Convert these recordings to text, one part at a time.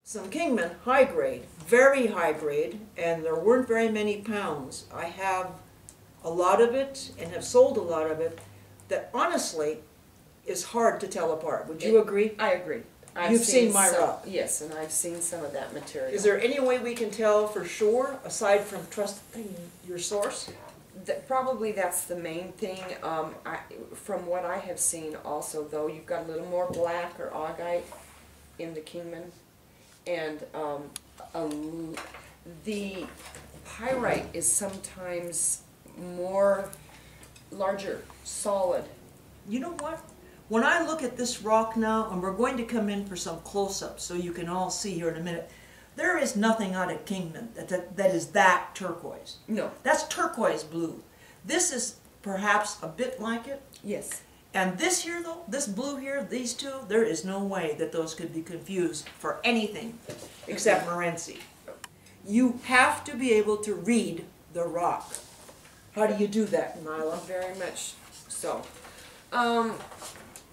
Some Kingman, high grade, very high grade, and there weren't very many pounds. I have a lot of it and have sold a lot of it that honestly is hard to tell apart. Would you agree? I agree. You've seen my rock. Yes, and I've seen some of that material. Is there any way we can tell for sure, aside from trusting your source? Probably that's the main thing. From what I have seen also, though, you've got a little more black or augite in the Kingman. And the pyrite is sometimes more larger, solid. You know what? When I look at this rock now, and we're going to come in for some close-ups so you can all see here in a minute, there is nothing out of Kingman that is that turquoise. No. That's turquoise blue. This is perhaps a bit like it. Yes. And this here, though, this blue here, these two, there is no way that those could be confused for anything except Morenci. You have to be able to read the rock. How do you do that, Nila? Very much so.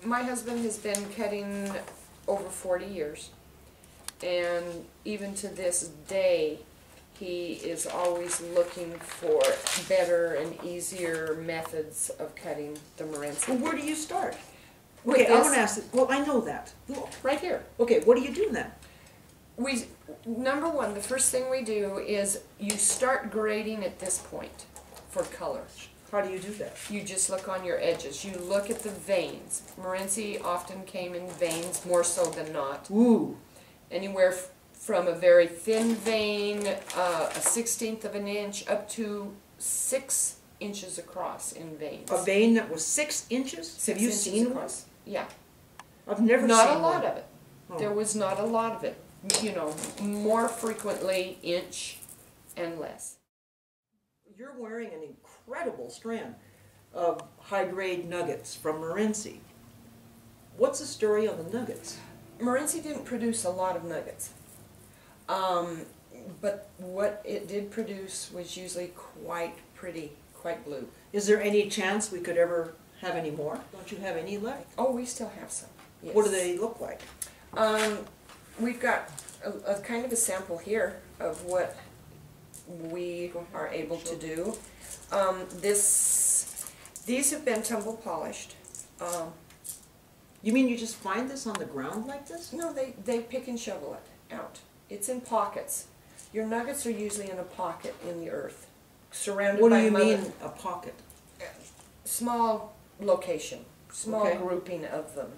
My husband has been cutting over 40 years, and even to this day, he is always looking for better and easier methods of cutting the Morenci. Well, where do you start? Okay, I want to ask, well, I know that. Right here. Okay, what do you do then? Number one, the first thing we do is you start grading at this point for color. How do you do that? You just look on your edges. You look at the veins. Morenci often came in veins, more so than not. Ooh. Anywhere from a very thin vein, a 1/16 of an inch, up to 6 inches across in veins. A vein that was 6 inches? Have you seen across? One? Yeah. I've never seen Not a one. lot of it. Oh. There was not a lot of it. You know, more frequently inch and less. You're wearing an incredible strand of high-grade nuggets from Morenci. What's the story on the nuggets? Morenci didn't produce a lot of nuggets. But what it did produce was usually quite pretty, quite blue. Is there any chance we could ever have any more? Don't you have any left? Oh, we still have some. Yes. What do they look like? We've got a kind of a sample here of what we are able to do. These have been tumble polished. You mean you just find this on the ground like this? No, they pick and shovel it out. It's in pockets. Your nuggets are usually in a pocket in the earth, surrounded by What do you mean, a pocket? Small location, small grouping of them.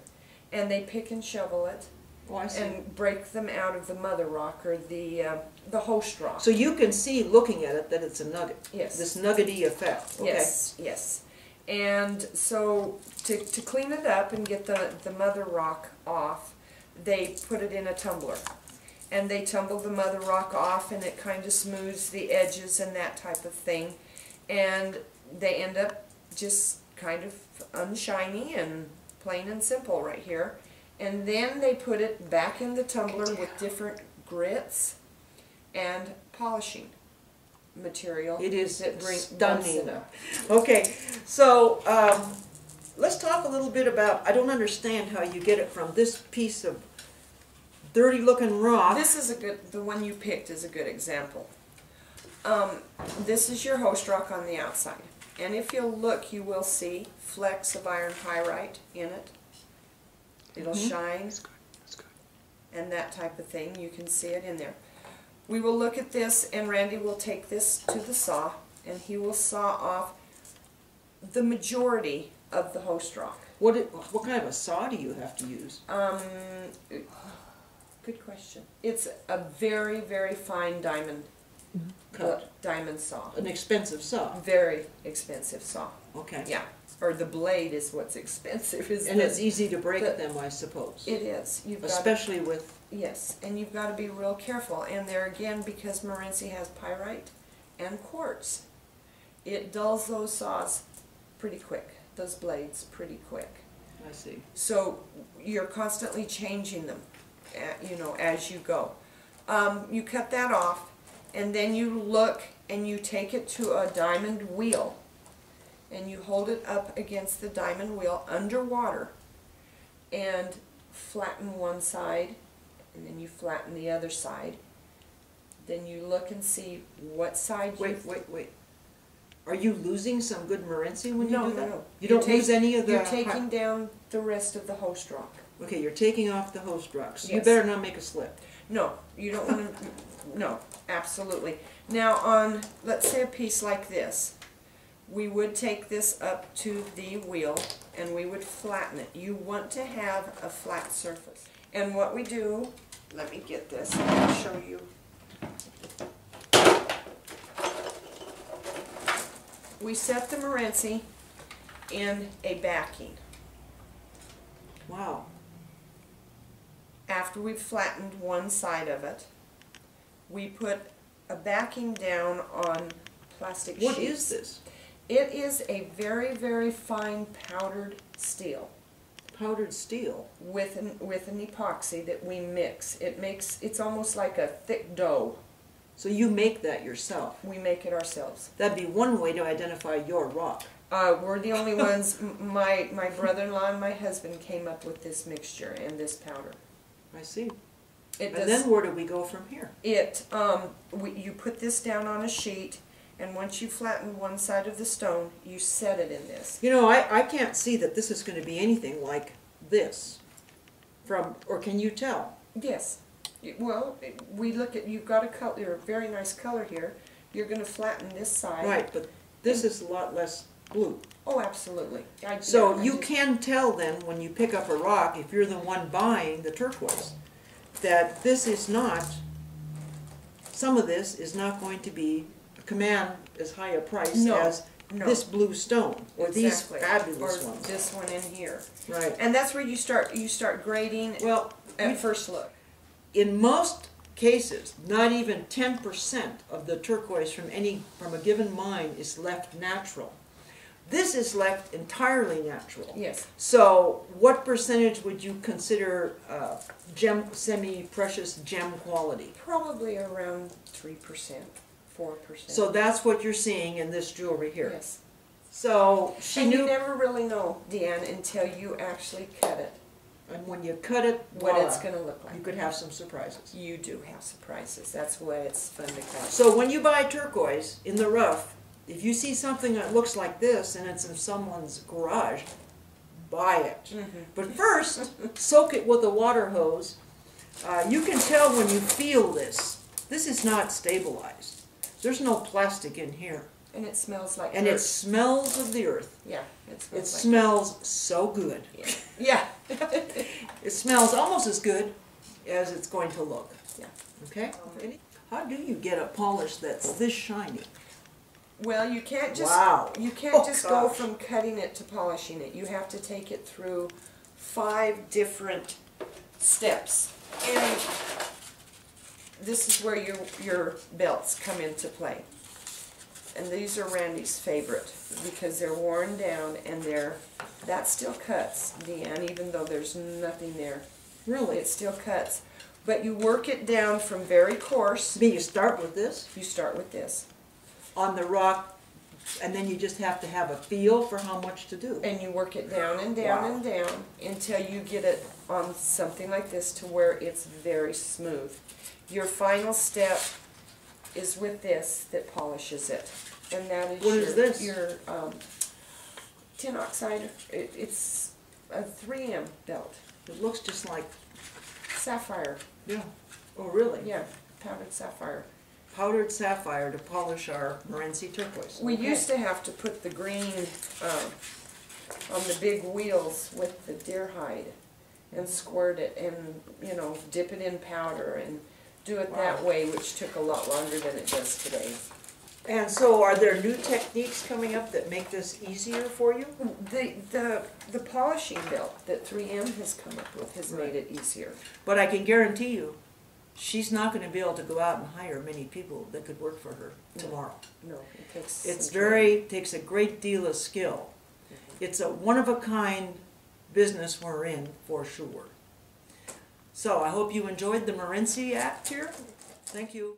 And they pick and shovel it. Oh, I see. And break them out of the mother rock or the host rock. So you can see, looking at it, that it's a nugget. Yes. This nuggety effect. Okay. Yes, yes. And so to clean it up and get the mother rock off, they put it in a tumbler. And they tumble the mother rock off, and it kind of smooths the edges and that type of thing. And they end up just kind of unshiny and plain and simple right here. And then they put it back in the tumbler with different grits and polishing material. It is stunning. Okay, so let's talk a little bit about, I don't understand how you get it from this piece of dirty looking rock. This is the one you picked is a good example. This is your host rock on the outside. And if you'll look, you will see flecks of iron pyrite in it. It'll shine, That's good. and that type of thing. You can see it in there. We will look at this, and Randy will take this to the saw, and he will saw off the majority of the host rock. What kind of a saw do you have to use? Good question. It's a very, very fine diamond Cut. Diamond saw. An expensive saw. Very expensive saw. Okay. Yeah. Or the blade is what's expensive. And it's easy to break them, I suppose. It is. Especially with... Yes, and you've got to be real careful. And there again, because Morenci has pyrite and quartz, it dulls those saws pretty quick, those blades pretty quick. I see. So you're constantly changing them, you know, as you go. You cut that off, and then you look and you take it to a diamond wheel, and you hold it up against the diamond wheel underwater, and flatten one side and then you flatten the other side. Then you look and see what side you... Wait. Are you losing some good Morenci when you do that? No. You don't lose any of the... You're taking down the rest of the host rock. Okay, you're taking off the host rocks. Yes. You better not make a slip. No, you don't want to... No, absolutely. Now on, let's say a piece like this, we would take this up to the wheel and we would flatten it. You want to have a flat surface. And what we do, let me get this, I'll show you. We set the Morenci in a backing. Wow. After we've flattened one side of it, we put a backing down on plastic sheets. What is this? It is a very, very fine powdered steel. Powdered steel? With an epoxy that we mix. It's almost like a thick dough. So you make that yourself? We make it ourselves. That'd be one way to identify your rock. We're the only ones. My brother-in-law and my husband came up with this mixture and this powder. I see. And then where do we go from here? You put this down on a sheet, and once you flatten one side of the stone, you set it in this. You know, I can't see that this is going to be anything like this. Or can you tell? Yes. Well, we look at, you've got a very nice color here. You're going to flatten this side. Right, but this is a lot less blue. Oh, absolutely. So you can tell then when you pick up a rock, if you're the one buying the turquoise, that this is not, some of this is not going to be command as high a price as this blue stone or these fabulous ones. This one in here. Right. And that's where you start grading at first look. In most cases, not even 10% of the turquoise from a given mine is left natural. This is left entirely natural. Yes. So what percentage would you consider semi-precious gem quality? Probably around 3%, 4%. So that's what you're seeing in this jewelry here. Yes. So she knew. You never really know, Deanne, until you actually cut it. And when you cut it, what it's going to look like. You could have some surprises. You do have surprises. That's why it's fun to cut. So when you buy turquoise in the rough, if you see something that looks like this and it's in someone's garage, buy it. Mm-hmm. But first, soak it with a water hose. You can tell when you feel this. This is not stabilized. There's no plastic in here. And it smells like And dirt. it smells of the earth. Yeah, it smells so good. Yeah. It smells almost as good as it's going to look. Yeah. Okay? How do you get a polish that's this shiny? Well, you can't just go from cutting it to polishing it. You have to take it through 5 different steps. And this is where your belts come into play. And these are Randy's favorite because they're worn down and that still cuts, Deanne, even though there's nothing there. Really? It still cuts. But you work it down from very coarse. But you start with this? You start with this. On the rock, and then you just have to have a feel for how much to do. And you work it down and down and down until you get it on something like this to where it's very smooth. Your final step is with this that polishes it. And that is your tin oxide. It's a 3M belt. It looks just like sapphire. Yeah. Oh, really? Yeah, powdered sapphire. Powdered sapphire to polish our Morenci turquoise. We used to have to put the green on the big wheels with the deer hide and squirt it and, dip it in powder and do it that way, which took a lot longer than it does today. And so are there new techniques coming up that make this easier for you? The polishing belt that 3M has come up with has made it easier. But I can guarantee you, she's not going to be able to go out and hire many people that could work for her tomorrow. No, it takes takes a great deal of skill. It's a one-of-a-kind business we're in, for sure. So I hope you enjoyed the Morenci act here. Thank you.